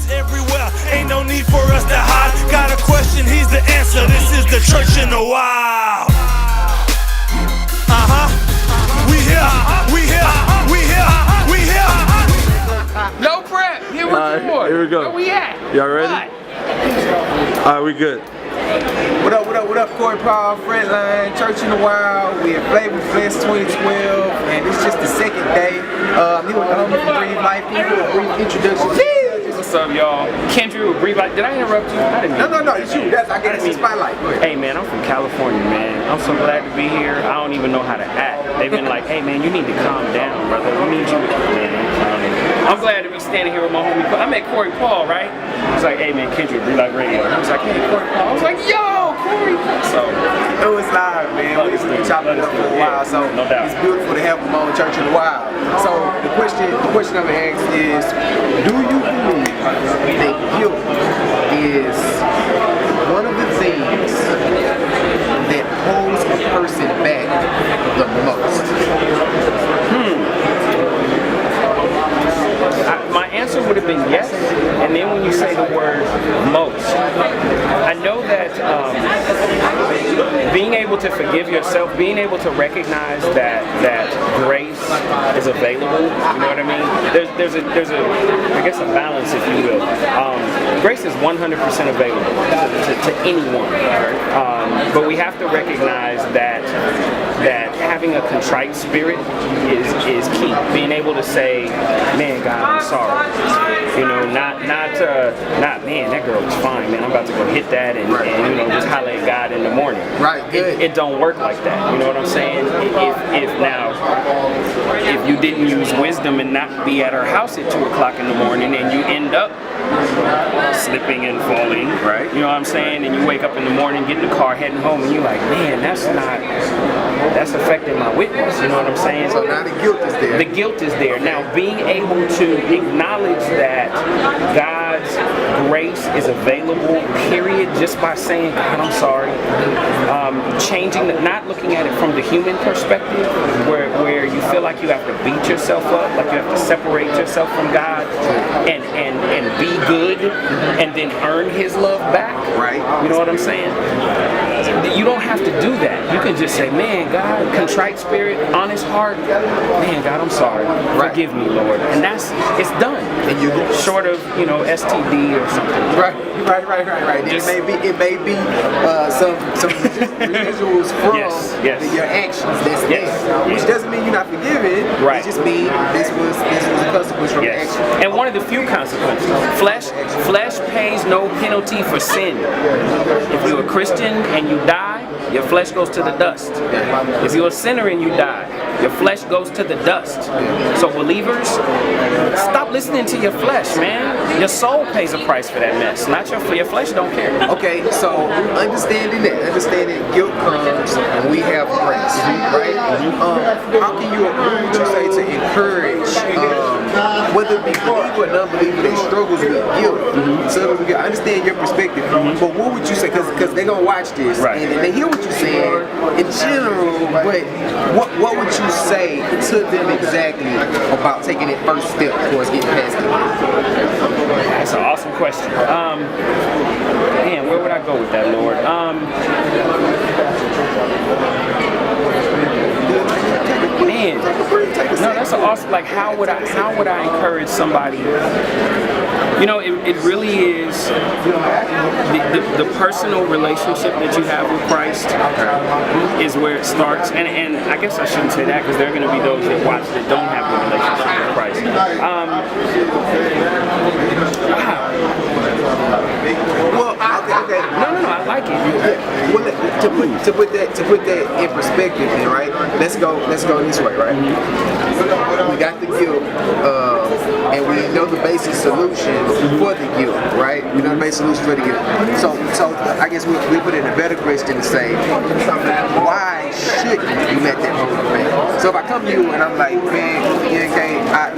God's everywhere, ain't no need for us to hide. Got a question, he's the answer. This is the church in the wild. We here, we here, we here, we here. No prep. Here we go. Here we go. Where we at? Y'all ready? Alright, we good. What up, what up, what up, Corey Paul, Frontline, Church in the Wild. We at Flavor Fest 2012, and it's just the second day. I'm here with the homie from Breathe Life. Can you do a brief introduction? What's up, y'all? Kindred with Breathe Life. Did I interrupt you? I didn't mean No, it's you. I get the spotlight. Hey, man, I'm from California, man. I'm so glad to be here. I don't even know how to act. They've been like, hey, man, you need to calm down, brother. We need you to, man. I'm glad to be standing here with my homie. I met Corey Paul, right? He's like, hey, man, Kindred, Breathe Life Radio. I was like, hey, Corey Paul. I was like, yo, Corey. So, it was live, man. We've been chopping it up for a while, so no doubt. It's beautiful to have him on Church in the Wild. So the question I'm gonna ask is, do you believe that guilt is one of the things that holds a person back the most? My answer would have been yes, and then when you say the word most, I know that being able to forgive yourself, being able to recognize that grace is available, you know what I mean? There's a I guess a balance, if you will. Grace is 100% available to anyone, but we have to recognize that having a contrite spirit is key. Being able to say, man, God, I'm sorry. You know, not man, that girl was fine, man. I'm about to go hit that and you know, just holler at God in the morning. Right. Good. It don't work like that. You know what I'm saying? If you didn't use wisdom and not be at her house at 2 o'clock in the morning, and you end up slipping and falling, right? You know what I'm saying? And you wake up in the morning, get in the car, heading home, and you're like, man, that's affecting my witness. You know what I'm saying? So now the guilt is there. The guilt is there. Now, being able to acknowledge that God's grace is available, period, just by saying, God, I'm sorry. Changing, not looking at it from the human perspective, where you feel like you have to beat yourself up, like you have to separate yourself from God and be good and then earn His love back. Right. You know what I'm saying? You don't have to do that. You can just say, man, God, contrite spirit, honest heart, man, God, I'm sorry. Forgive me, Lord. And it's done. And you short of, you know, STD or something. Right. It may be some residuals from your actions that's there, which doesn't mean you're not forgiven. Right. It just means this was a consequence from the action. And one of the few consequences. Flesh pays no penalty for sin. If you're a Christian and you die, your flesh goes to the dust. If you're a sinner and you die, your flesh goes to the dust. So believers, stop listening to your flesh, man. Your soul pays a price for that mess. Not your flesh don't care. Okay, so understanding guilt comes when we have grace, right? How can you, what would you say to encourage, whether it be believer or non-believer that struggles with guilt? So I understand your perspective, but what would you say, because they're going to watch this, and they hear what you're saying in general, but what would you say to them exactly about taking that first step towards getting past it? That's an awesome question. Man, where would I go with that, Lord? Man, no, that's an awesome. Like, how would I encourage somebody? You know, it really is the personal relationship that you have with Christ is where it starts. And I guess I shouldn't say that, because there are going to be those that watch that don't have the relationship with Christ. Well, okay. No, I like it. Well, to put that in perspective, then, right? Let's go this way, right? We got the guilt, and we know the basic solution for the guilt, right? We know the basic solution for the guilt. So I guess we put it in a better question to say, why shouldn't you let that hold you back? So if I come to you and I'm like, man, I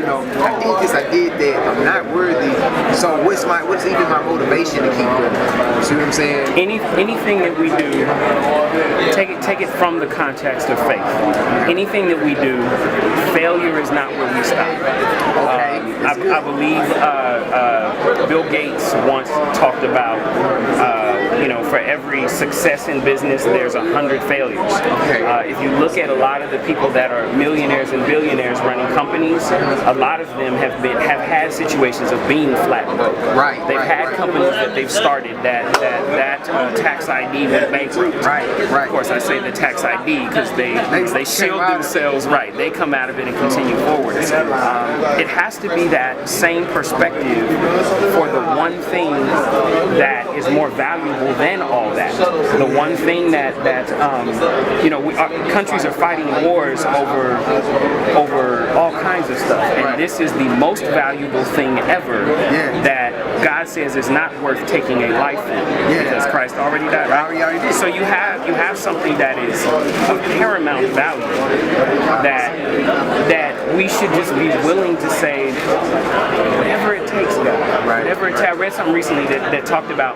did this, I did that, I'm not worthy, So what's even my motivation to keep going? See what I'm saying? Anything that we do, take it from the context of faith. Anything that we do, failure is not where we stop. I believe Bill Gates once talked about, for every success in business, there's 100 failures. If you look at a lot of the people that are millionaires and billionaires running companies, a lot of them have had situations of being flat broke. They've had companies that they've started that tax ID went bankrupt. Of course, I say the tax ID because they shield themselves. They come out of it and continue forward. It has to be that same perspective for the one thing that is more valuable than all that. The one thing that countries are fighting wars over all kinds of stuff, and this is the most valuable thing ever that God says is not worth taking a life in because Christ already died. So you have something that is of paramount value that we should just be willing to say whatever it takes, God. Whatever it takes. I read something recently that talked about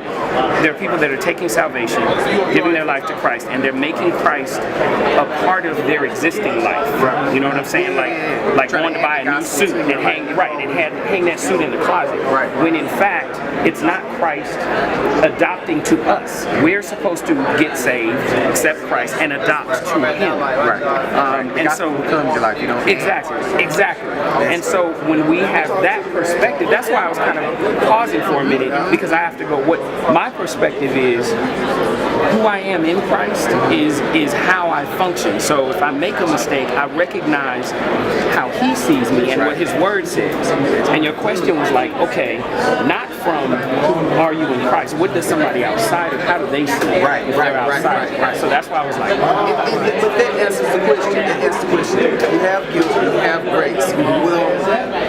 there are people that are taking salvation, giving their life to Christ, and they're making Christ a part of their existing life. You know what I'm saying? Like going to buy a new suit and hang that suit in the closet. When in fact it's not Christ adopting to us. We're supposed to get saved, accept Christ, and adopt to Him. And so exactly. And so when we have that perspective, that's why I was kind of pausing for a minute, because I have to go. What my perspective is, who I am in Christ is how I function. So if I make a mistake, I recognize how He sees me and what His Word says. And your question was like, okay, not from who are you in Christ? What does somebody outside of, how do they see it if they're outside? So that's why I was like, but that answers the question. You have guilt, you have grace.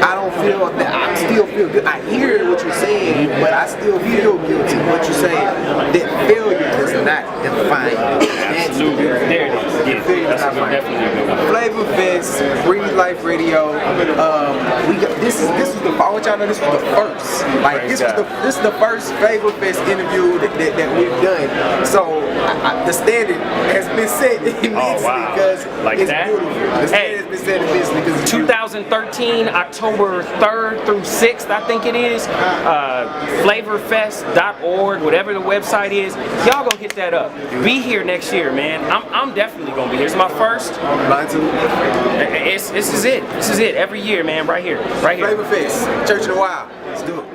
I don't feel that. I still feel good. I hear what you're saying, but I still feel guilty. What you're saying, that failure does not define you. Absolutely. There it is. Yeah, that's definitely a good one. Flavor Fest, Breathe Life Radio. This is the. I want y'all to know this was the first. This is the first Flavor Fest interview that we've done. So the standard has been set immensely because it's beautiful. The standard has been set immensely because 2013, October 3rd through 6th, I think it is. Flavorfest.org, whatever the website is. Y'all go hit that up. Be here next year, man. I'm definitely gonna be here. It's my first. Mine too. This is it. This is it. Every year, man. Right here. Flavor Fest, Church of the Wild. Let's do it.